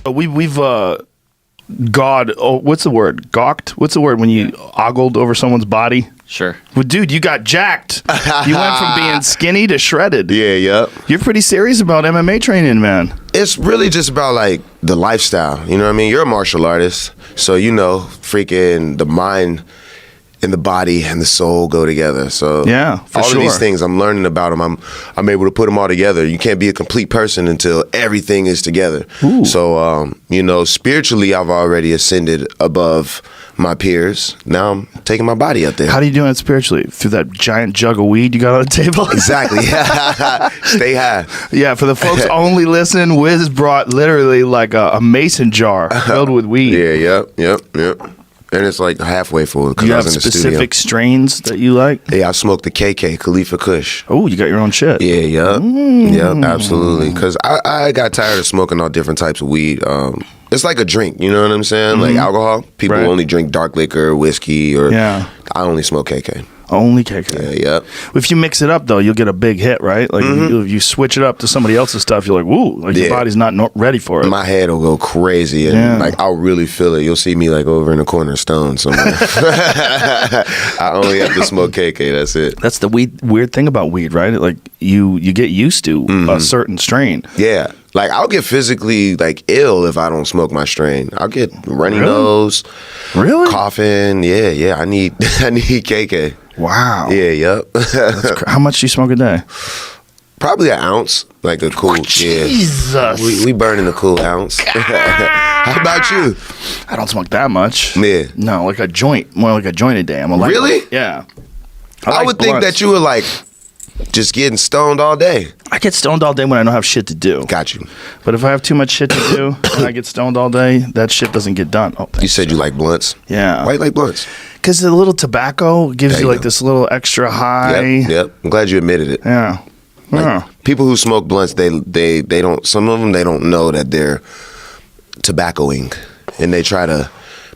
We've God, oh, what's the word? Gawked? What's the word when you ogled over someone's body? Sure. Well, dude, you got jacked. You went from being skinny to shredded. Yeah, yep. You're pretty serious about MMA training, man. It's really just about like the lifestyle. You know what I mean? You're a martial artist, so you know, freaking the mind and the body and the soul go together. So yeah, for all sure. of these things, I'm learning about them. I'm able to put them all together. You can't be a complete person until everything is together. Ooh. So, you know, spiritually, I've already ascended above my peers. Now I'm taking my body up there. How do you do it spiritually? Through that giant jug of weed you got on the table? Exactly. Stay high. Yeah, for the folks only listening, Wiz brought literally like a mason jar filled with weed. Yeah, yep. And it's like halfway full because You I have was in the specific studio. strains that you like? Yeah, I smoked the KK, Khalifa Kush. Oh, you got your own shit. Yeah, yep, absolutely. Because I got tired of smoking all different types of weed. It's like a drink, you know what I'm saying? Like alcohol. People Right. only drink dark liquor, whiskey, or I only smoke KK. Only KK. Yeah. If you mix it up, though, you'll get a big hit, right? Like, if you switch it up to somebody else's stuff, you're like, woo, like your body's not ready for it. My head will go crazy, and like I'll really feel it. You'll see me like over in the corner stone somewhere. I only have to smoke KK, that's it. That's the weird thing about weed, right? Like, you get used to a certain strain. Yeah. Like, I'll get physically, like, ill if I don't smoke my strain. I'll get runny nose. Really? Coughing. Yeah. I need KK. Wow. Yeah, yep. How much do you smoke a day? Probably an ounce. Like a cool, Jesus. We burning a cool ounce. How about you? I don't smoke that much. Yeah. No, like a joint. More like a joint a day. I'm a light Really? one. Yeah. I like would think blunts. that you were, like, just getting stoned all day. I get stoned all day when I don't have shit to do. Got you. But if I have too much shit to do and I get stoned all day, that shit doesn't get done. Oh, You thanks. said you like blunts. Yeah. Why you like blunts? Because the little tobacco gives There you you like go. this little extra high. Yep. I'm glad you admitted it. Yeah. Yeah. People who smoke blunts, they don't. Some of them they don't know that they're tobaccoing, and they try to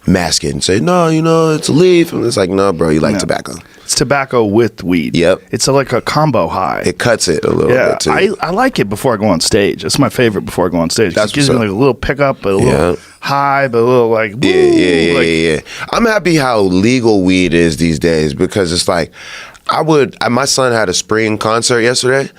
mask it and say, no, you know, it's a leaf, and it's like, no, bro, you like tobacco. It's tobacco with weed. Yep. It's like a combo high. It cuts it a little Yeah, bit too. I like it before I go on stage. That's my favorite before I go on stage. That's It gives me what's like up. a little pickup, but a little high, but a little like woo, Yeah. I'm happy how legal weed is these days because it's like my son had a spring concert yesterday,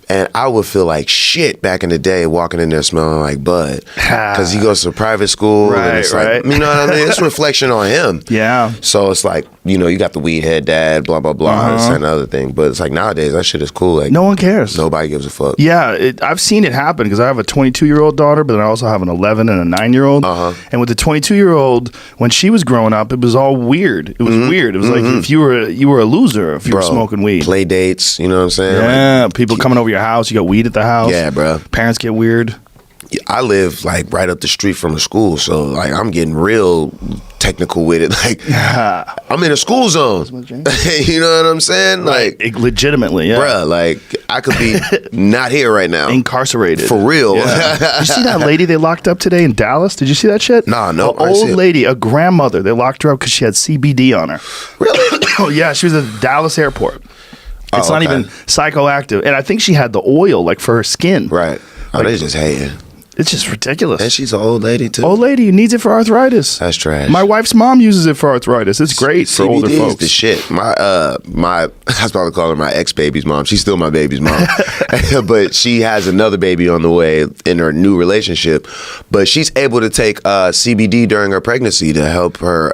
and I would feel like shit back in the day walking in there smelling like bud because he goes to private school, and it's like, you know what I mean? It's a reflection on him. Yeah. So it's like, you know, you got the weed head dad, blah blah blah, this and another thing. But it's like nowadays that shit is cool. Like No one cares. nobody gives a fuck. Yeah, I've seen it happen because I have a 22-year-old daughter, but then I also have an 11 and a 9-year-old. And with the 22-year-old, when she was growing up, it was all weird. It was weird. It was like if you were a loser if you were smoking weed. Play dates, you know what I'm saying? Yeah, people coming over your house. You got weed at the house. Yeah, bro. Parents get weird. I live like right up the street from the school, so like I'm getting real technical with it. Like I'm in a school zone. You know what I'm saying? Like legitimately, yeah. bruh, like I could be not here right now. Incarcerated. For real. Yeah. Did you see that lady they locked up today in Dallas? Did you see that shit? Nah, no, An I didn't see old it. lady, a grandmother. They locked her up because she had CBD on her. Really? Oh yeah, she was at the Dallas airport. It's not okay. even psychoactive, and I think she had the oil like for her skin. Right. Oh, they just hating. It's just ridiculous. And she's an old lady too. Old lady who needs it for arthritis. That's trash. My wife's mom uses it for arthritis. It's great for older CBD is folks. the shit. My I was about to call her my ex-baby's mom. She's still my baby's mom. But she has another baby on the way in her new relationship. But she's able to take CBD during her pregnancy to help her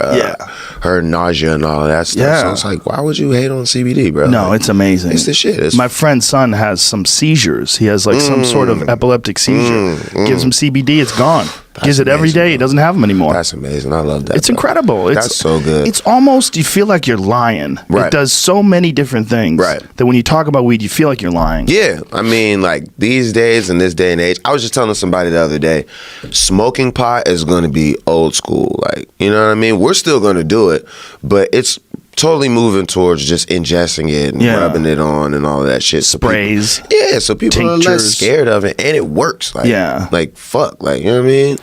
her nausea and all of that stuff. Yeah. So it's like, why would you hate on CBD, bro? No, it's amazing. It's the shit. It's My friend's son has some seizures. He has like some sort of epileptic seizure. Gives him CBD, it's gone. Gives it every amazing, day. He doesn't have them anymore. That's amazing. I love that. It's bro. incredible. That's so good. It's almost, you feel like you're lying. Right. It does so many different things. Right. That when you talk about weed, you feel like you're lying. Yeah, I mean, like these days in this day and age, I was just telling somebody the other day, smoking pot is going to be old school. Like, you know what I mean? We're still going to do it, but it's totally moving towards just ingesting it and rubbing it on and all of that shit. So Sprays. so people are less tinctures. scared of it, and it works. Like, Yeah. like fuck, like, you know what I mean?